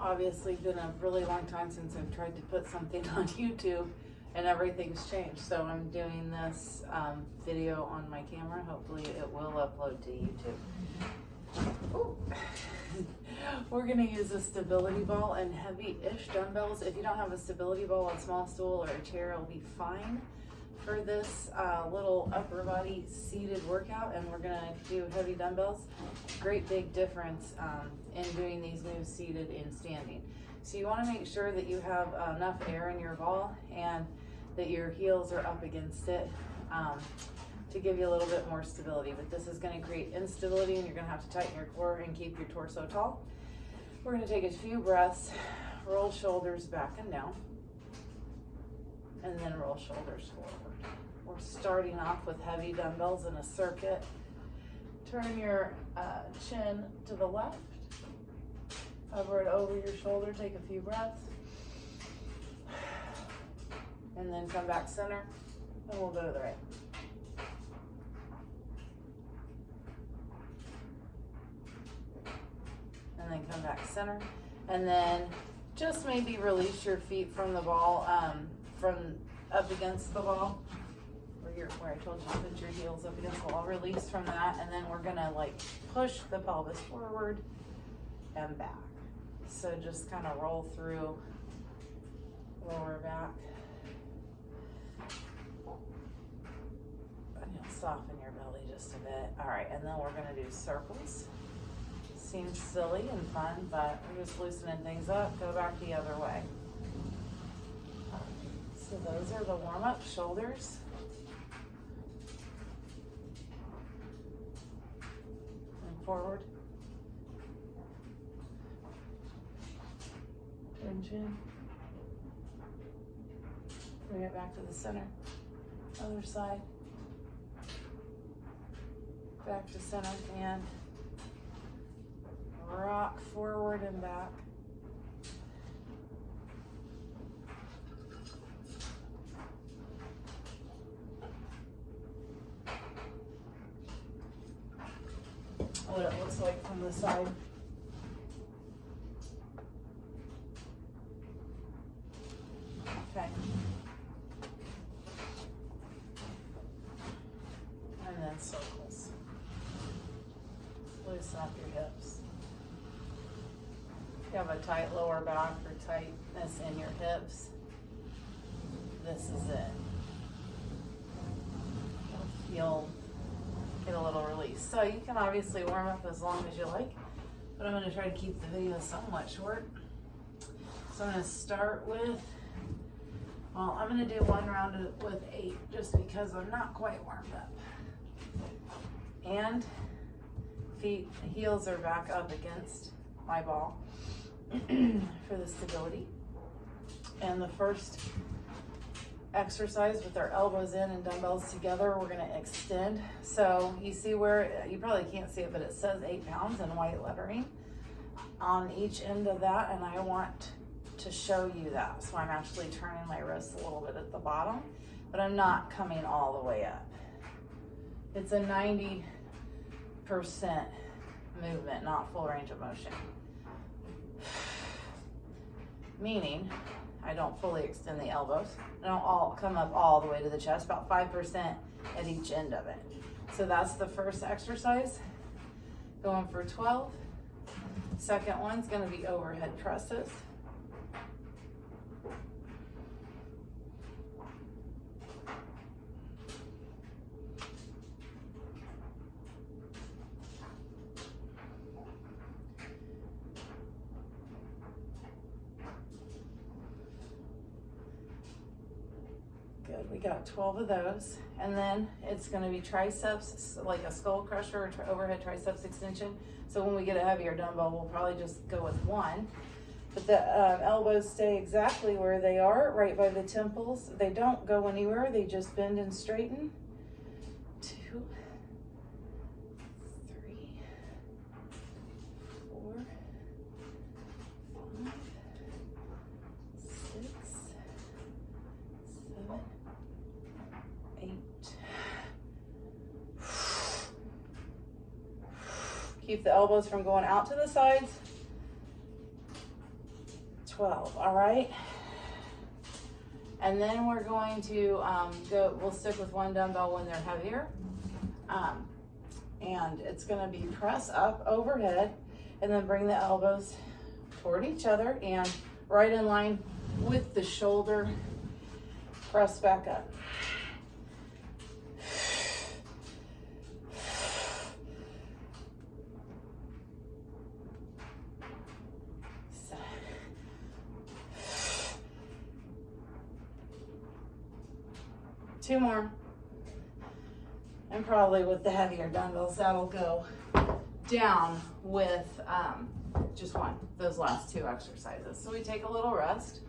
obviously been a really long time since I've tried to put something on YouTube, and everything's changed. So I'm doing this video on my camera. Hopefully it will upload to YouTube. Ooh. We're gonna use a stability ball and heavy-ish dumbbells. If you don't have a stability ball, a small stool, or a chair will be fine for this little upper body seated workout. And we're gonna do heavy dumbbells. Great big difference in doing these moves seated and standing. So you wanna make sure that you have enough air in your ball and that your heels are up against it to give you a little bit more stability. But this is gonna create instability, and you're gonna have to tighten your core and keep your torso tall. We're gonna take a few breaths, roll shoulders back and down, and then roll shoulders forward. We're starting off with heavy dumbbells in a circuit. Turn your chin to the left, hover it over your shoulder, take a few breaths, and then come back center, and we'll go to the right. And then come back center, and then just maybe release your feet from the ball, from up against the wall, where I told you to put your heels up against the wall. Release from that, and then we're gonna like push the pelvis forward and back. So just kind of roll through, lower back, and you'll soften your belly just a bit. All right, and then we're gonna do circles. Seems silly and fun, but we're just loosening things up. Go back the other way. So those are the warm-up shoulders. And forward. Turn chin. Bring it back to the center. Other side. Back to center and rock forward and back. What it looks like from the side. Okay. And then circles. Loosen up your hips. If you have a tight lower back or tightness in your hips, this is it. You'll get a little release. So you can obviously warm up as long as you like, but I'm going to try to keep the video somewhat short. So I'm going to start with, well, I'm going to do one round with 8 just because I'm not quite warmed up. And heels are back up against my ball for the stability. And the first exercise with our elbows in and dumbbells together, we're gonna extend. So you see where, you probably can't see it, but it says 8 pounds in white lettering on each end of that, and I want to show you that. So I'm actually turning my wrist a little bit at the bottom, but I'm not coming all the way up. It's a 90% movement, not full range of motion. Meaning, I don't fully extend the elbows. I don't all come up all the way to the chest, about 5% at each end of it. So that's the first exercise. Going for 12. Second one's gonna be overhead presses. Good, we got 12 of those. And then it's gonna be triceps, like a skull crusher or overhead triceps extension. So when we get a heavier dumbbell, we'll probably just go with one. But the elbows stay exactly where they are, right by the temples. They don't go anywhere, they just bend and straighten. 2, 3, 4, 5, 6, 7, 8. Keep the elbows from going out to the sides. 12, all right? And then we're going to we'll stick with one dumbbell when they're heavier. And it's gonna be press up overhead and then bring the elbows toward each other and right in line with the shoulder, press back up. Two more. And probably with the heavier dumbbells, that'll go down with just one, those last two exercises. So we take a little rest.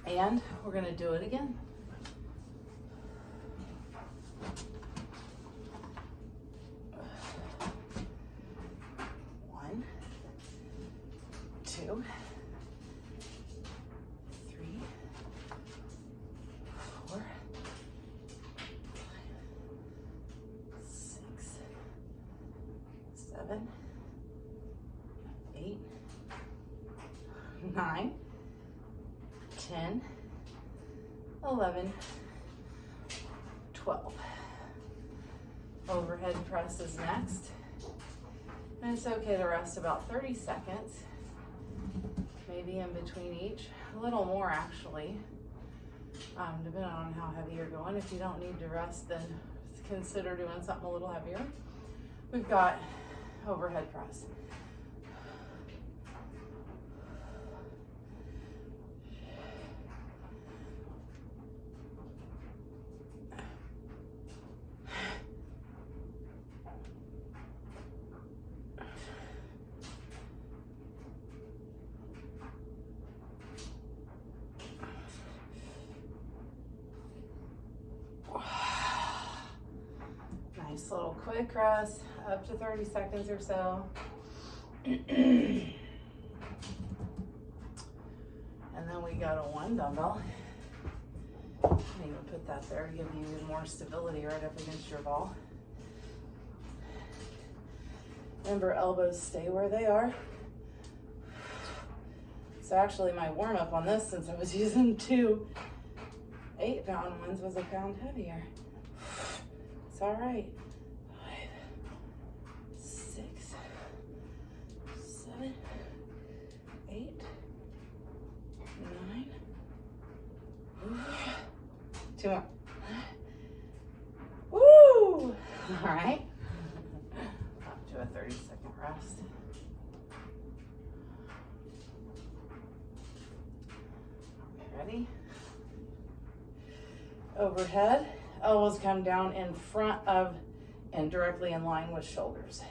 And we're gonna do it again. One, two, three, four, 6, 7, 8, 9, 10, 11, 12. Overhead press is next. And it's okay to rest about 30 seconds, maybe in between each. A little more actually, depending on how heavy you're going. If you don't need to rest, then consider doing something a little heavier. We've got overhead press. Nice little quick rest, up to 30 seconds or so. And then we got a one dumbbell. I'm even put that there to give you even more stability right up against your ball. Remember, elbows stay where they are. So actually my warm up on this, since I was using two 8-pound ones, was a pound heavier. It's all right. 5, 6, 7, 8, 9. Two more. Woo! All right. Up to a 30-second rest. Ready? Overhead. Elbows come down in front of and directly in line with shoulders.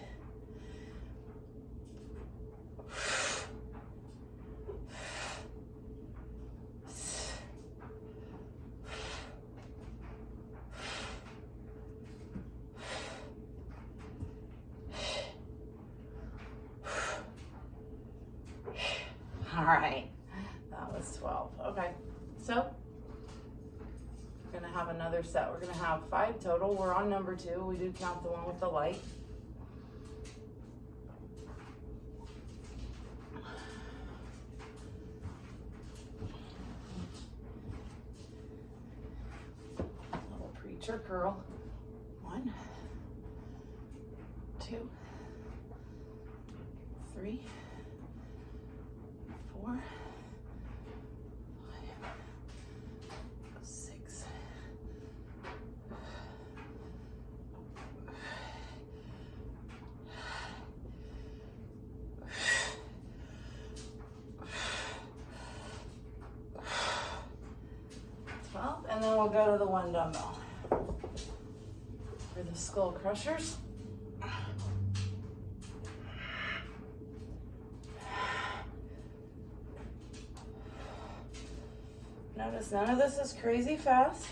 All right, that was 12. Okay, so we're gonna have another set. We're gonna have 5 total. We're on number 2. We do count the one with the light. Little preacher curl. 1, 2, 3, 4, 5, 6, 12, and then we'll go to the one dumbbell for the skull crushers. Notice none of this is crazy fast.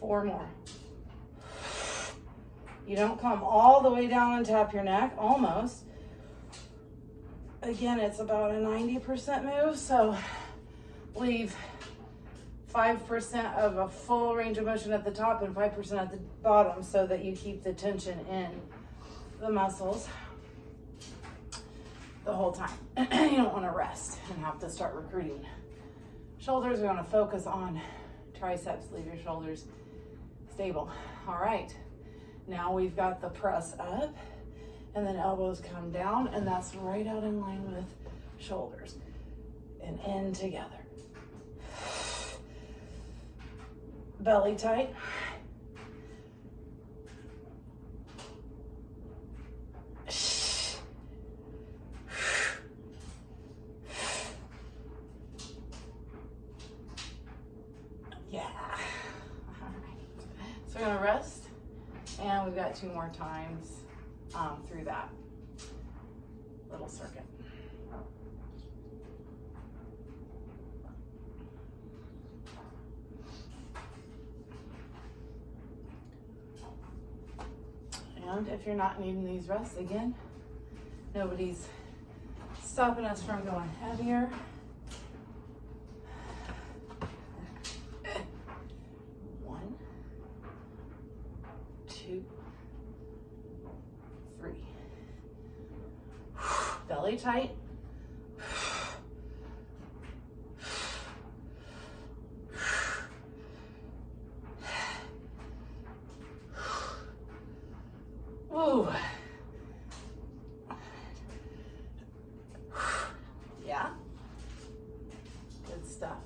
4 more. You don't come all the way down and tap your neck, almost. Again, it's about a 90% move, so leave 5% of a full range of motion at the top and 5% at the bottom so that you keep the tension in the muscles the whole time. You don't want to rest and have to start recruiting shoulders. We want to focus on triceps. Leave your shoulders stable. All right, now we've got the press up and then elbows come down, and that's right out in line with shoulders and in together. Belly tight. Yeah. All right. So we're gonna rest, and we've got 2 more times through that little circuit. And if you're not needing these rests, again, nobody's stopping us from going heavier. One, 2, 3. Belly tight. Ooh. Yeah. Good stuff.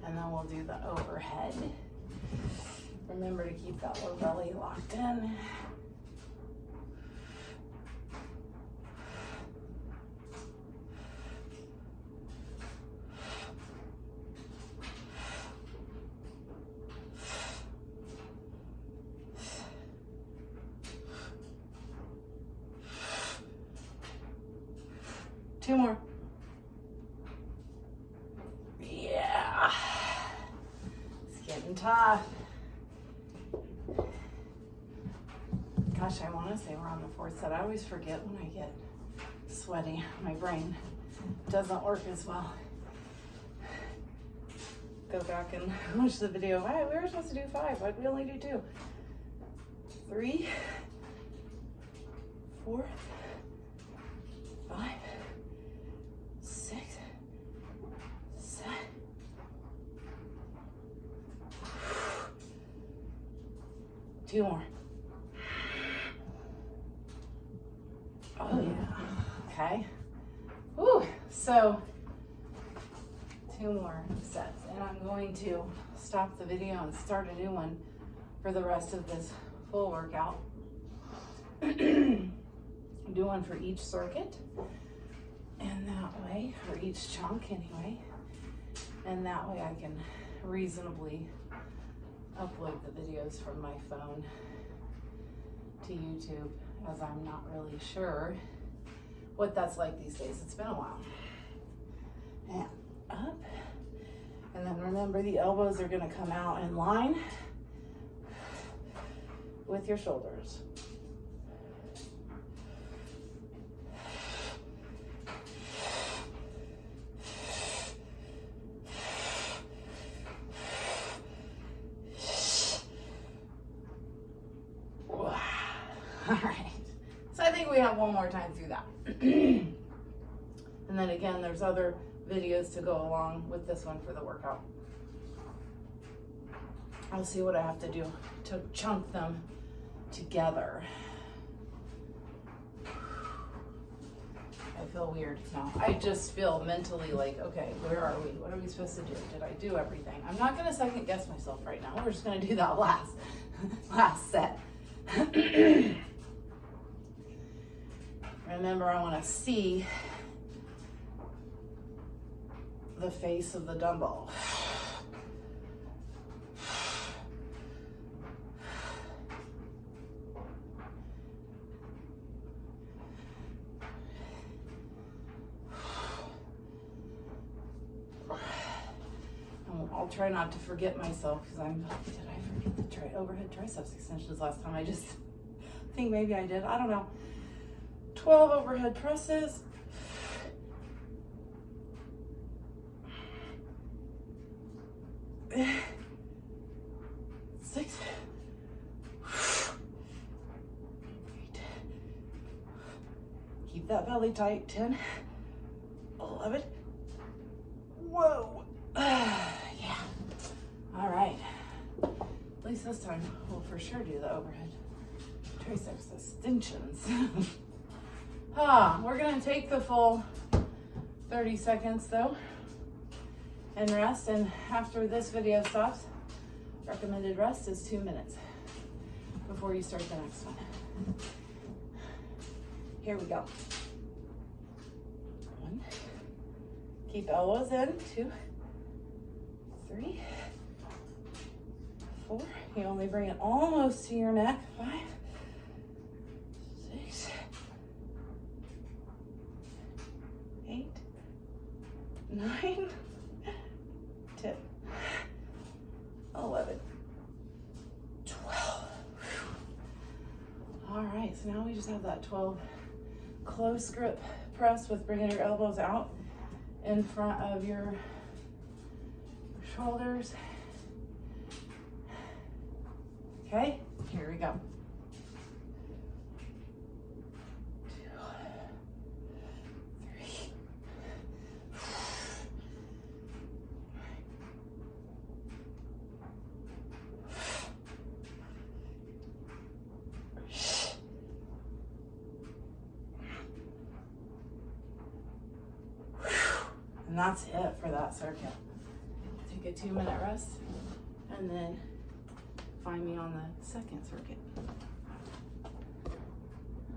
And then we'll do the overhead. Remember to keep that low belly locked in. Two more. Yeah. It's getting tough. Gosh, I want to say we're on the 4th set. I always forget when I get sweaty. My brain doesn't work as well. Go back and watch the video. Hey, we were supposed to do 5. Why did we only do 2? 3, 4, 5, 6, 7. Two more. Oh yeah. Okay. Woo. So 2 more sets, and I'm going to stop the video and start a new one for the rest of this full workout. Do one for each circuit, and that way, for each chunk anyway, and that way I can reasonably upload the videos from my phone to YouTube, as I'm not really sure what that's like these days. It's been a while. And up, and then remember the elbows are going to come out in line with your shoulders. All right, so I think we have one more time through that. And then again, there's other videos to go along with this one for the workout. I'll see what I have to do to chunk them together. I feel weird now. I just feel mentally like, okay, where are we? What are we supposed to do? Did I do everything? I'm not gonna second guess myself right now. We're just gonna do that last set. Remember, I want to see the face of the dumbbell. I'll try not to forget myself because did I forget the overhead triceps extensions last time? I just think maybe I did. I don't know. 12 overhead presses. Six. Eight. Keep that belly tight. 10. 11. Whoa. Yeah. All right. At least this time we'll for sure do the overhead triceps extensions. We're gonna take the full 30 seconds though and rest, and after this video stops, recommended rest is 2 minutes before you start the next one. Here we go. 1. Keep elbows in. 2, 3, 4. You only bring it almost to your neck. 5, 6, 8, 9, 10, 11, 12. All right, so now we just have that 12 close grip press with bringing your elbows out in front of your shoulders. Okay, here we go. 2, 3. And that's it for that circuit. Take a 2-minute rest and then find me on the second circuit.